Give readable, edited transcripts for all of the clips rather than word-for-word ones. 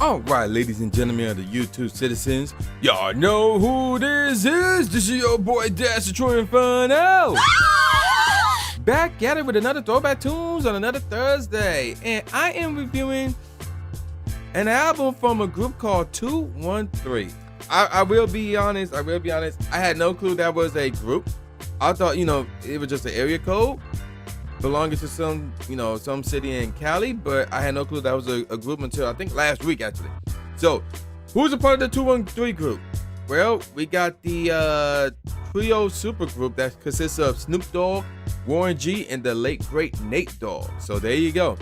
All right, ladies and gentlemen of the YouTube citizens, y'all know who this is. This is your boy Dash Troy Inferno. Back at it with another Throwback Tunes on another Thursday. And I am reviewing an album from a group called 213. I will be honest. I had no clue that was a group. I thought, it was just an area code belonging to some city in Cali, but I had no clue that was a group until I think last week actually. So, who's a part of the 213 group? Well, we got the trio supergroup that consists of Snoop Dogg, Warren G, and the late great Nate Dogg. So there you go.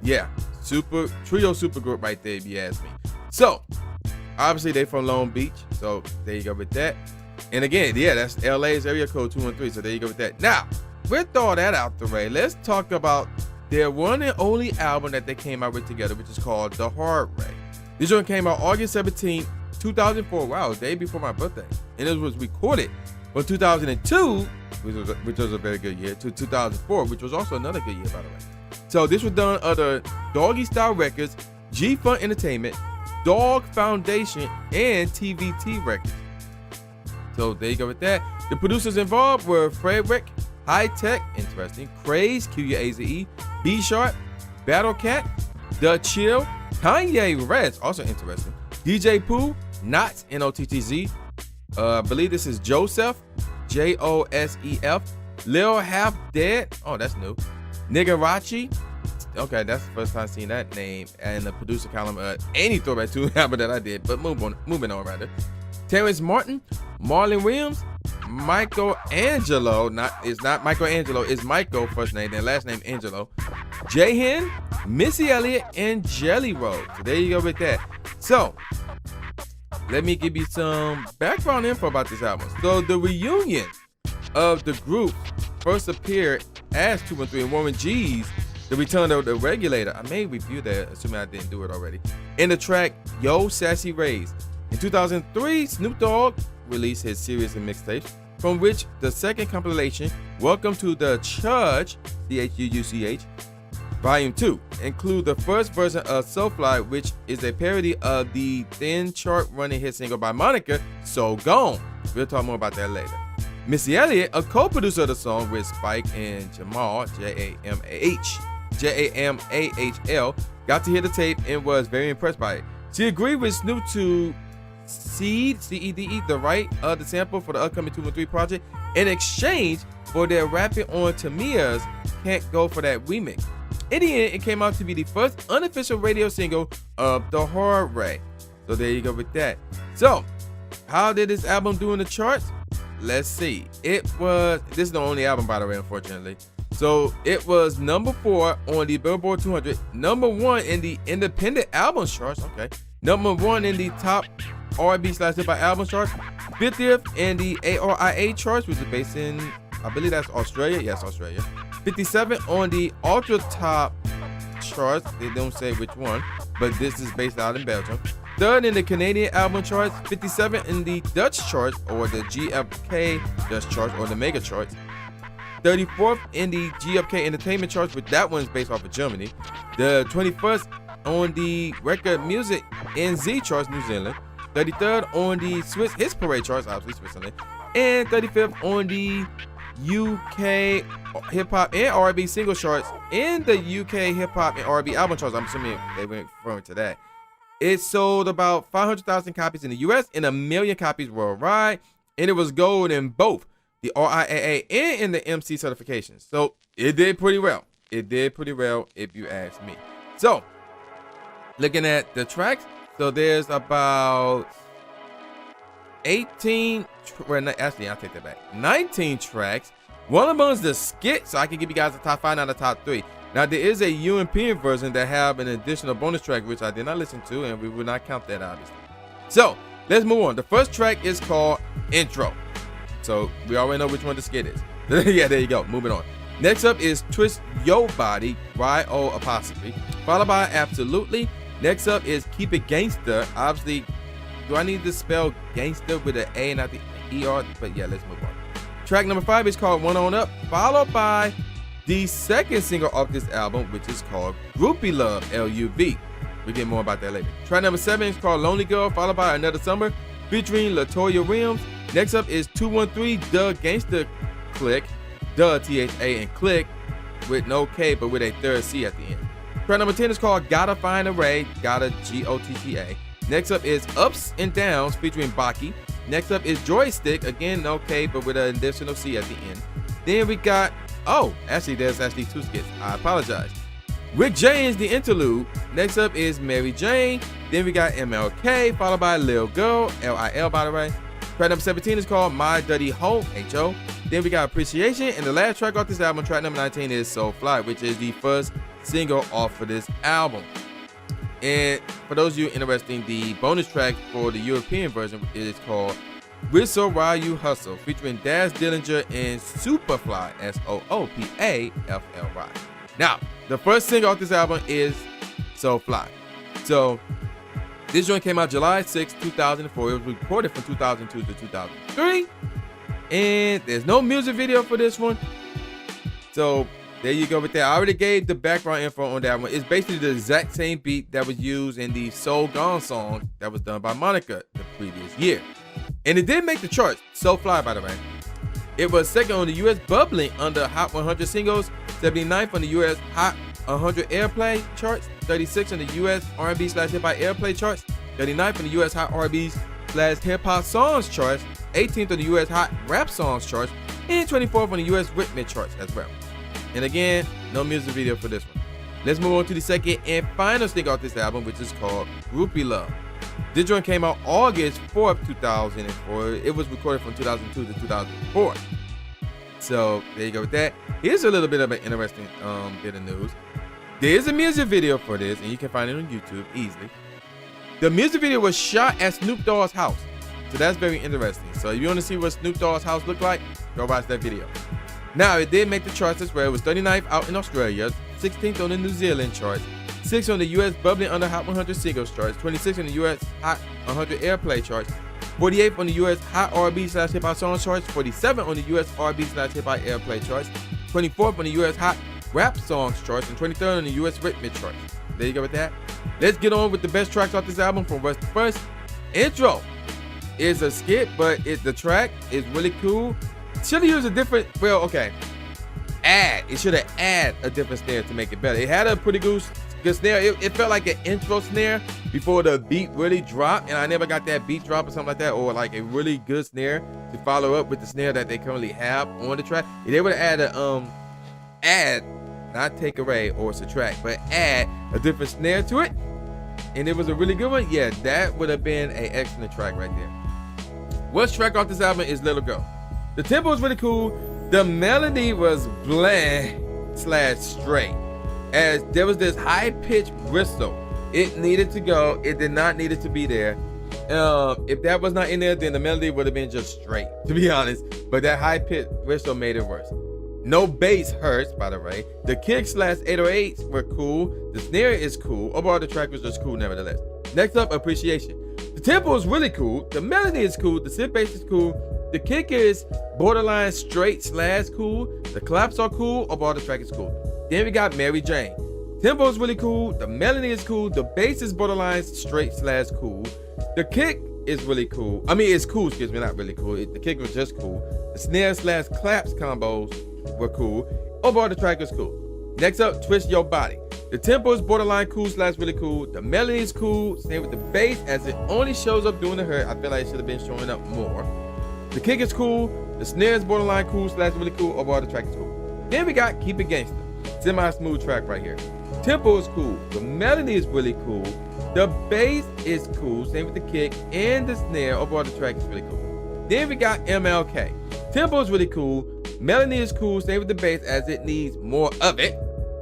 Yeah, trio supergroup right there if you ask me. So, obviously they from Long Beach, so there you go with that. And again, yeah, that's LA's area code 213, so there you go with that. Now, with all that out the way, let's talk about their one and only album that they came out with together, which is called The Hard Way. This one came out August 17, 2004. Wow, day before my birthday. And it was recorded from 2002, which was a very good year, to 2004, which was also another good year, by the way. So this was done under Doggystyle Records, G-Funk Entertainment, Dogg Foundation, and TVT Records. So there you go with that. The producers involved were Frederick, High Tech, interesting, Craze, Qaze, B Sharp, Battle Cat, The Chill, Kanye Rez, also interesting, DJ Pooh, Knots, Nottz, I believe this is Joseph, Josef, Lil Half Dead, oh that's new, Nigarachi, okay, that's the first time seeing that name and the producer column any Throwback 2 album that I did, but moving on rather. Terrence Martin, Marlon Williams, Michelangelo, it's not Michelangelo, it's Michael first name, then last name Angelo, J-Hen, Missy Elliott, and Jelly Roll. So there you go with that. So let me give you some background info about this album. So the reunion of the group first appeared as 213 and Warren G's The Return of the Regulator. I may review that, assuming I didn't do it already, in the track Yo Sassy Rays. In 2003, Snoop Dogg released his series of mixtapes, from which the second compilation, Welcome to the Church, CHUCH, Volume 2, include the first version of Soulfly, which is a parody of the then chart-running hit single by Monica, So Gone. We'll talk more about that later. Missy Elliott, a co-producer of the song with Spike and Jamal, Jamal, got to hear the tape and was very impressed by it. She agreed with Snoop to cede, C-E-D-E, the right of the sample for the upcoming 213 project in exchange for their rapping on Tamia's Can't Go For That remix. In the end, it came out to be the first unofficial radio single of The Hard Way. So there you go with that. So, how did this album do in the charts? Let's see. This is the only album, by the way, unfortunately. So it was number 4 on the Billboard 200, number 1 in the independent album charts, okay, number 1 in the top R&B/hip hop album charts, 50th in the ARIA charts, which is based in, I believe that's Australia. Yes, Australia. 57th on the Ultra Top charts. They don't say which one, but this is based out in Belgium. 3rd in the Canadian album charts, 57th in the Dutch charts, or the GFK Dutch charts, or the Mega charts. 34th in the GFK Entertainment charts, but that one's based off of Germany. The 21st on the Record Music NZ charts, New Zealand. 33rd on the Swiss Hits Parade charts, obviously Switzerland, and 35th on the UK hip hop and R&B single charts in the UK hip hop and R&B album charts. I'm assuming they went referring to that. It sold about 500,000 copies in the US and 1 million copies worldwide, and it was gold in both the RIAA and in the MC certifications. So it did pretty well. It did pretty well if you ask me. So looking at the tracks, so there's about 18, well, actually, I'll take that back. 19 tracks. One of them is the skit, so I can give you guys the top 5 out of the top 3. Now, there is a European version that have an additional bonus track, which I did not listen to, and we will not count that, obviously. So, let's move on. The first track is called Intro. So, we already know which one the skit is. Yeah, there you go. Moving on. Next up is Twist Yo Body, Y-O apostrophe, followed by Absolutely. Next up is Keep It Gangster. Obviously, do I need to spell gangster with an A and not the E-R? But yeah, let's move on. Track number 5 is called One On Up, followed by the second single off this album, which is called Groupie Love, L-U-V. We'll get more about that later. Track number 7 is called Lonely Girl, followed by Another Summer, featuring LaToya Williams. Next up is 213 Dogystyle Click, T-H-A and Click, with no K, but with a third C at the end. Track number 10 is called Gotta Find a Ray, Gotta, G-O-T-T-A. Next up is Ups and Downs, featuring Baki. Next up is Joystick, again, no K, but with an additional C at the end. Then we got, there's actually 2 skits. I apologize. Rick James, the interlude. Next up is Mary Jane. Then we got MLK, followed by Lil Girl, L-I-L, by the way. Track number 17 is called My Dirty Hoe, H-O. Then we got Appreciation, and the last track off this album, track number 19, is So Fly, which is the first single off of this album. And for those of you interested, the bonus track for the European version is called Whistle While You Hustle, featuring Daz Dillinger and Superfly, S-O-O-P-A-F-L-Y. Now, the first single off this album is So Fly. So, this joint came out July 6, 2004. It was recorded from 2002 to 2003. And there's no music video for this one. So, there you go with that. I already gave the background info on that one. It's basically the exact same beat that was used in the So Gone song that was done by Monica the previous year. And it did make the charts. So Fly, by the way. It was second on the US Bubbling under Hot 100 Singles, 79th on the US Hot 100 Airplay charts, 36th on the US R&B / Hip Hop Airplay charts, 39th on the US Hot R&B / Hip Hop Songs charts, 18th on the US Hot Rap Songs charts, and 24th on the US Rhythmic charts as well. And again, no music video for this one. Let's move on to the second and final single off this album, which is called Groupie Love. This joint came out August 4th, 2004. It was recorded from 2002 to 2004. So there you go with that. Here's a little bit of an interesting bit of news. There is a music video for this, and you can find it on YouTube easily. The music video was shot at Snoop Dogg's house. So that's very interesting. So if you want to see what Snoop Dogg's house looked like, go watch that video. Now, it did make the charts as well. It was 39th out in Australia, 16th on the New Zealand charts, 6th on the US Bubbling under Hot 100 Singles charts, 26th on the US Hot 100 Airplay charts, 48th on the US Hot R&B / Hip Hop Songs charts, 47th on the US R&B / Hip Hop Airplay charts, 24th on the US Hot Rap Songs charts, and 23rd on the US Rhythmic charts. There you go with that. Let's get on with the best tracks off this album from West to First. Intro is a skit, but the track is really cool. Should have used a different, it should have added a different snare to make it better. It had a pretty good snare. It felt like an intro snare before the beat really dropped, and I never got that beat drop or something like that, or like a really good snare to follow up with the snare that they currently have on the track. If they would have added not take away or subtract, but add a different snare to it, and it was a really good one, yeah, that would have been an excellent track right there. Worst track off this album is Little Girl. The tempo was really cool. The melody was bland / straight, as there was this high-pitched whistle. It needed to go. It did not need it to be there. If that was not in there, then the melody would have been just straight, to be honest. But that high-pitched whistle made it worse. No bass hurts, by the way. The kicks / 808s were cool. The snare is cool. Overall, the track was just cool nevertheless. Next up, Appreciation. The tempo is really cool. The melody is cool. The synth bass is cool. The kick is borderline straight / cool. The claps are cool. Overall, the track is cool. Then we got Mary Jane. Tempo is really cool. The melody is cool. The bass is borderline straight / cool. The kick is really cool. It's cool, excuse me, not really cool. The kick was just cool. The snare / claps combos were cool. Overall, the track was cool. Next up, Twist Your Body. The tempo is borderline cool / really cool. The melody is cool. Same with the bass, as it only shows up during the hook. I feel like it should have been showing up more. The kick is cool. The snare is borderline cool / really cool. Overall, the track is cool. Then we got Keep It Gangster. Semi-smooth track right here. Tempo is cool. The melody is really cool. The bass is cool. Same with the kick and the snare. Overall, the track is really cool. Then we got MLK. Tempo is really cool. Melody is cool. Same with the bass, as it needs more of it.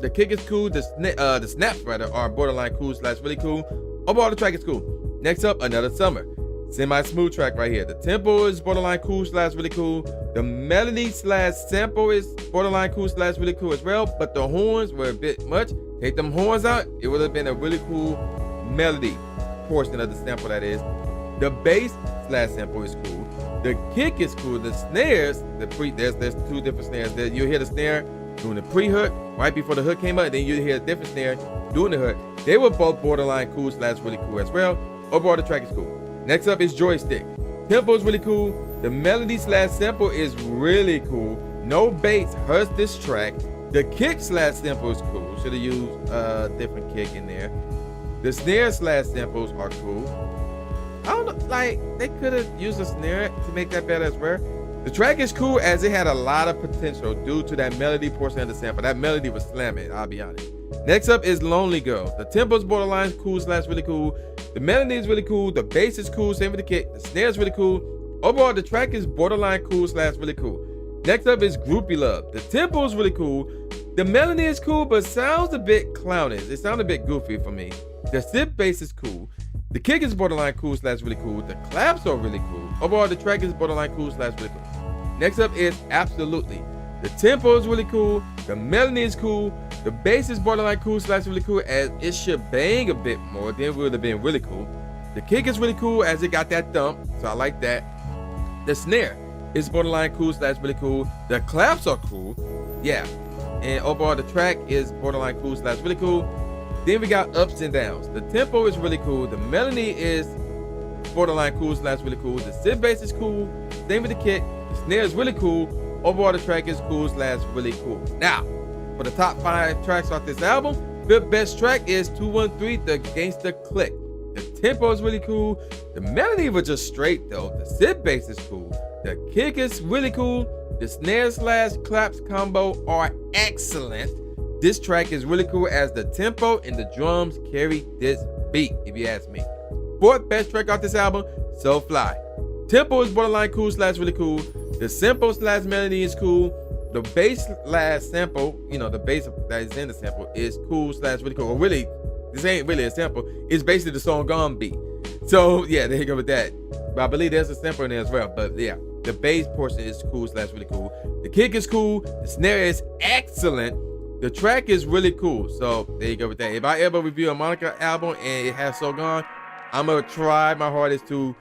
The kick is cool. The snaps are borderline cool / really cool. Overall, the track is cool. Next up, Another Summer. Semi-smooth track right here. The tempo is borderline cool / really cool. The melody / sample is borderline cool / really cool as well. But the horns were a bit much. Take them horns out, it would have been a really cool melody portion of the sample, that is. The bass / sample is cool. The kick is cool. The snares, there's 2 different snares. You'll hear the snare doing the pre-hook right before the hook came up, then you hear a different snare doing the hook. They were both borderline cool / really cool as well. Overall, the track is cool. Next up is Joystick. Tempo is really cool. The melody / sample is really cool. No bass hurts this track. The kick / sample is cool. Should have used a different kick in there. The snare / samples are cool. I don't know, like, they could have used a snare to make that better as well. The track is cool as it had a lot of potential due to that melody portion of the sample. That melody was slamming, I'll be honest. Next up is Lonely Girl. The tempo is borderline cool / really cool. The melody is really cool. The bass is cool, same with the kick. The snare is really cool. Overall, the track is borderline cool / really cool. Next up is Groupie Love. The tempo is really cool. The melody is cool, but sounds a bit clownish. It sounds a bit goofy for me. The synth bass is cool. The kick is borderline cool / really cool. The claps are really cool. Overall, the track is borderline cool / really cool. Next up is Absolutely. The tempo is really cool. The melody is cool. The bass is borderline cool / really cool, as it should bang a bit more. Then it would have been really cool. The kick is really cool as it got that thump, so I like that. The snare is borderline cool / really cool. The claps are cool. Yeah. And overall, the track is borderline cool / really cool. Then we got Ups and Downs. The tempo is really cool. The melody is borderline cool / really cool. The synth bass is cool. Same with the kick. The snare is really cool. Overall, the track is cool / really cool. Now, for the top 5 tracks off this album, the best track is 213, The Gangsta Click. The tempo is really cool. The melody was just straight though. The synth bass is cool. The kick is really cool. The snare / claps combo are excellent. This track is really cool as the tempo and the drums carry this beat, if you ask me. 4th best track off this album, So Fly. Tempo is borderline cool / really cool. The sample / melody is cool. The bass / sample, the bass that is in the sample is cool / really cool. Or really, this ain't really a sample. It's basically the song Gone beat. So yeah, there you go with that. But I believe there's a sample in there as well. But yeah, the bass portion is cool / really cool. The kick is cool. The snare is excellent. The track is really cool. So there you go with that. If I ever review a Monica album and it has So Gone, I'm gonna try my hardest to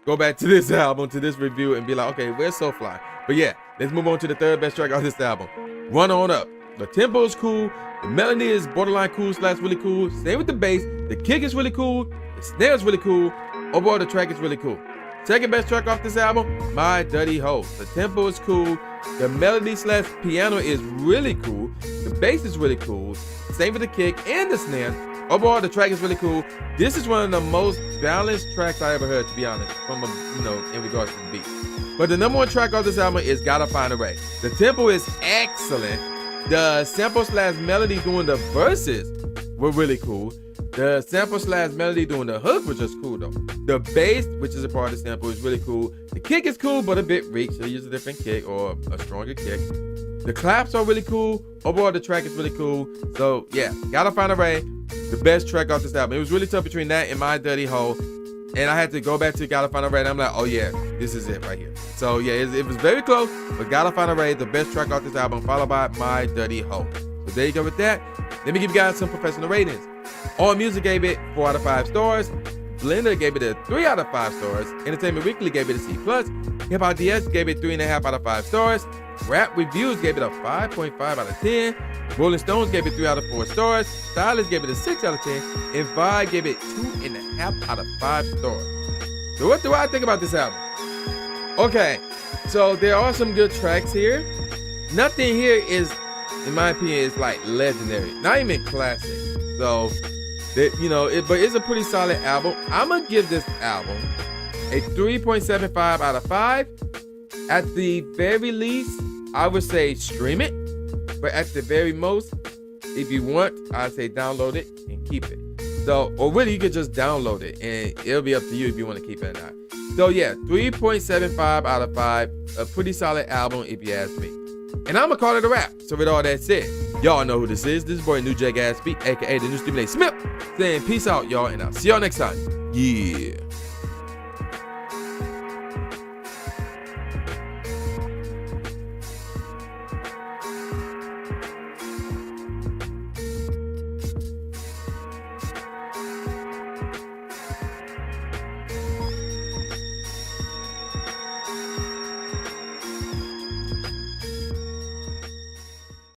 go back to this album, to this review, and be like, okay, where's So Fly? But yeah, let's move on to the 3rd best track on this album, Run On Up. The tempo is cool. The melody is borderline cool / really cool. Same with the bass. The kick is really cool. The snare is really cool. Overall, the track is really cool. 2nd best track off this album, My Dirty Hoe. The tempo is cool. The melody / piano is really cool. The bass is really cool. Same with the kick and the snare. Overall, the track is really cool. This is one of the most balanced tracks I ever heard, to be honest, from in regards to the beat. But the number 1 track off this album is Gotta Find a Way. The tempo is excellent. The sample / melody doing the verses were really cool. The sample / melody doing the hook was just cool though. The bass, which is a part of the sample, is really cool. The kick is cool, but a bit weak, so use a different kick or a stronger kick. The claps are really cool. Overall, the track is really cool. So yeah, Gotta Find a Way, the best track off this album. It was really tough between that and My Dirty Hoe. And I had to go back to Gotta Find a Way, and I'm like, oh yeah, this is it right here. So yeah, it was very close, but Gotta Find a Way, the best track off this album, followed by My Dirty Hoe. So there you go with that. Let me give you guys some professional ratings. AllMusic gave it 4 out of 5 stars. Blender gave it a 3 out of 5 stars. Entertainment Weekly gave it a C+. Hip Hop DS gave it 3.5 out of 5 stars. Rap Reviews gave it a 5.5 out of 10. Rolling Stones gave it 3 out of 4 stars. Stylist gave it a 6 out of 10. And Vibe gave it 2.5 out of 5 stars. So what do I think about this album? Okay, so there are some good tracks here. Nothing here is, in my opinion, is like legendary. Not even classic. So, but it's a pretty solid album. I'm going to give this album a 3.75 out of 5. At the very least, I would say stream it. But at the very most, if you want, I'd say download it and keep it. So, or really, you could just download it and it'll be up to you if you want to keep it or not. So yeah, 3.75 out of 5. A pretty solid album if you ask me. And I'm going to call it a wrap. So with all that said, y'all know who this is. This is boy New J Gatsby, aka the new Stephen A. Smith, saying peace out, y'all, and I'll see y'all next time. Yeah.